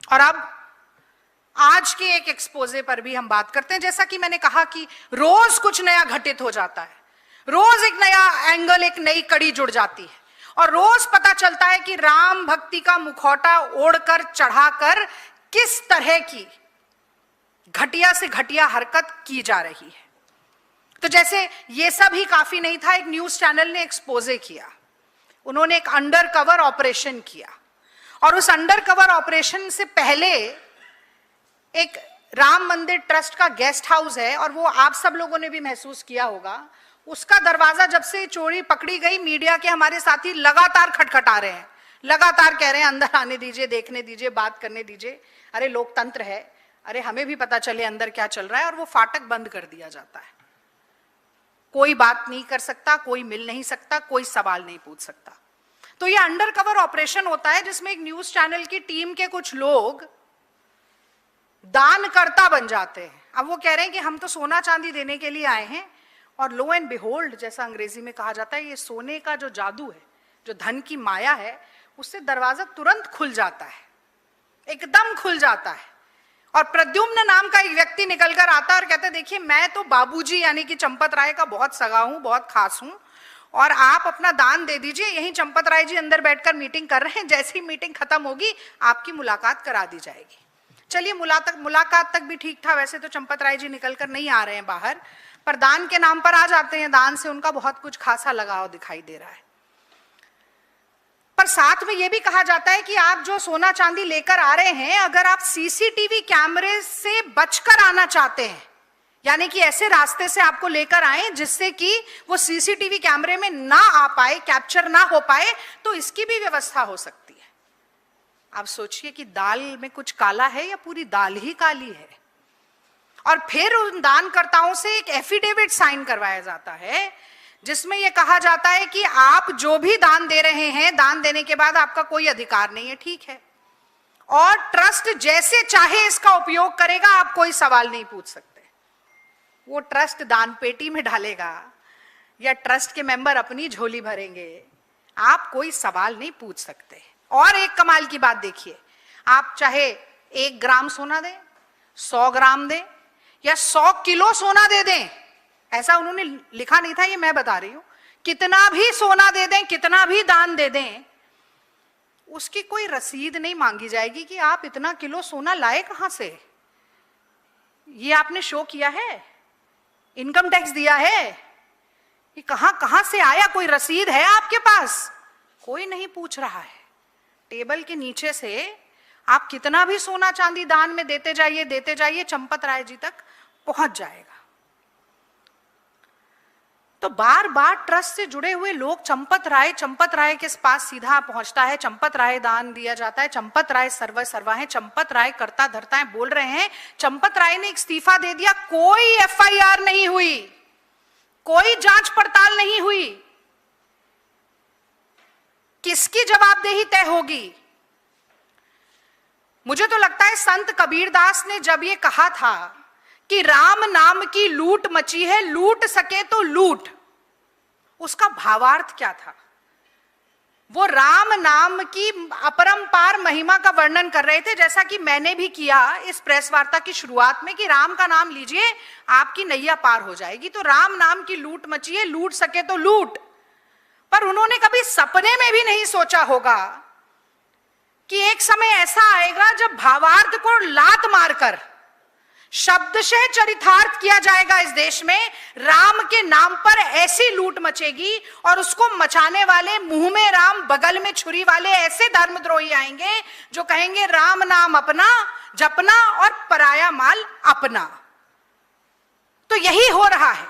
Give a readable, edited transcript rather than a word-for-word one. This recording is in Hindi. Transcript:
और अब आज के एक एक्सपोजे पर भी हम बात करते हैं। जैसा कि मैंने कहा कि रोज कुछ नया घटित हो जाता है, रोज एक नया एंगल, एक नई कड़ी जुड़ जाती है, और रोज पता चलता है कि राम भक्ति का मुखौटा ओढ़कर चढ़ाकर किस तरह की घटिया से घटिया हरकत की जा रही है। तो जैसे ये सब ही काफी नहीं था, एक न्यूज चैनल ने एक्सपोजे किया, उन्होंने एक अंडर कवर ऑपरेशन किया, और उस अंडर कवर ऑपरेशन से पहले एक राम मंदिर ट्रस्ट का गेस्ट हाउस है, और वो आप सब लोगों ने भी महसूस किया होगा, उसका दरवाजा जब से चोरी पकड़ी गई, मीडिया के हमारे साथी लगातार खटखटा रहे हैं, लगातार कह रहे हैं अंदर आने दीजिए, देखने दीजिए, बात करने दीजिए, अरे लोकतंत्र है, अरे हमें भी पता चले अंदर क्या चल रहा है। और वो फाटक बंद कर दिया जाता है, कोई बात नहीं कर सकता, कोई मिल नहीं सकता, कोई सवाल नहीं पूछ सकता। तो ये अंडर कवर ऑपरेशन होता है जिसमें एक न्यूज चैनल की टीम के कुछ लोग दानकर्ता बन जाते हैं। अब वो कह रहे हैं कि हम तो सोना चांदी देने के लिए आए हैं, और लो एंड बिहोल्ड, जैसा अंग्रेजी में कहा जाता है, ये सोने का जो जादू है, जो धन की माया है, उससे दरवाजा तुरंत खुल जाता है, एकदम खुल जाता है। और प्रद्युम्न नाम का एक व्यक्ति निकलकर आता है और कहता है, देखिए मैं तो बाबूजी यानी कि चंपत राय का बहुत सगा हूं, बहुत खास हूं, और आप अपना दान दे दीजिए, यहीं चंपत राय जी अंदर बैठकर मीटिंग कर रहे हैं, जैसे ही मीटिंग खत्म होगी आपकी मुलाकात करा दी जाएगी। चलिए मुलाकात तक भी ठीक था, वैसे तो चंपत राय जी निकलकर नहीं आ रहे हैं बाहर, पर दान के नाम पर आ जाते हैं, दान से उनका बहुत कुछ खासा लगाव दिखाई दे रहा है। पर साथ में यह भी कहा जाता है कि आप जो सोना चांदी लेकर आ रहे हैं, अगर आप सीसीटीवी कैमरे से बचकर आना चाहते हैं, यानी कि ऐसे रास्ते से आपको लेकर आए जिससे कि वो सीसीटीवी कैमरे में ना आ पाए, कैप्चर ना हो पाए, तो इसकी भी व्यवस्था हो सकती है। आप सोचिए कि दाल में कुछ काला है या पूरी दाल ही काली है। और फिर उन दानकर्ताओं से एक एफिडेविट साइन करवाया जाता है जिसमें यह कहा जाता है कि आप जो भी दान दे रहे हैं, दान देने के बाद आपका कोई अधिकार नहीं है, ठीक है, और ट्रस्ट जैसे चाहे इसका उपयोग करेगा, आप कोई सवाल नहीं पूछ सकते। वो ट्रस्ट दान पेटी में डालेगा या ट्रस्ट के मेंबर अपनी झोली भरेंगे, आप कोई सवाल नहीं पूछ सकते। और एक कमाल की बात देखिए, आप चाहे 1 ग्राम सोना दें, 100 ग्राम दें, या 100 किलो सोना दे दें, ऐसा उन्होंने लिखा नहीं था, ये मैं बता रही हूं, कितना भी सोना दे दें, कितना भी दान दे दें, उसकी कोई रसीद नहीं मांगी जाएगी कि आप इतना किलो सोना लाए कहां से, ये आपने शो किया है, इनकम टैक्स दिया है, ये कहां से आया, कोई रसीद है आपके पास? कोई नहीं पूछ रहा है। टेबल के नीचे से आप कितना भी सोना चांदी दान में देते जाइए, चंपत राय जी तक पहुंच जाएगा। तो बार बार ट्रस्ट से जुड़े हुए लोग चंपत राय के पास सीधा पहुंचता है, चंपत राय दान दिया जाता है, चंपत राय सर्वा है, चंपत राय करता धरता है, बोल रहे हैं। चंपत राय ने इस्तीफा दे दिया, कोई एफआईआर नहीं हुई, कोई जांच पड़ताल नहीं हुई, किसकी जवाबदेही तय होगी? मुझे तो लगता है संत कबीरदास ने जब ये कहा था कि राम नाम की लूट मची है, लूट सके तो लूट, उसका भावार्थ क्या था? वो राम नाम की अपरंपार महिमा का वर्णन कर रहे थे, जैसा कि मैंने भी किया इस प्रेस वार्ता की शुरुआत में कि राम का नाम लीजिए, आपकी नैया पार हो जाएगी। तो राम नाम की लूट मची है, लूट सके तो लूट। पर उन्होंने कभी सपने में भी नहीं सोचा होगा कि एक समय ऐसा आएगा जब भावार्थ को लात मारकर शब्दशः चरितार्थ किया जाएगा इस देश में, राम के नाम पर ऐसी लूट मचेगी और उसको मचाने वाले, मुंह में राम बगल में छुरी वाले ऐसे धर्मद्रोही आएंगे जो कहेंगे राम नाम अपना जपना और पराया माल अपना। तो यही हो रहा है।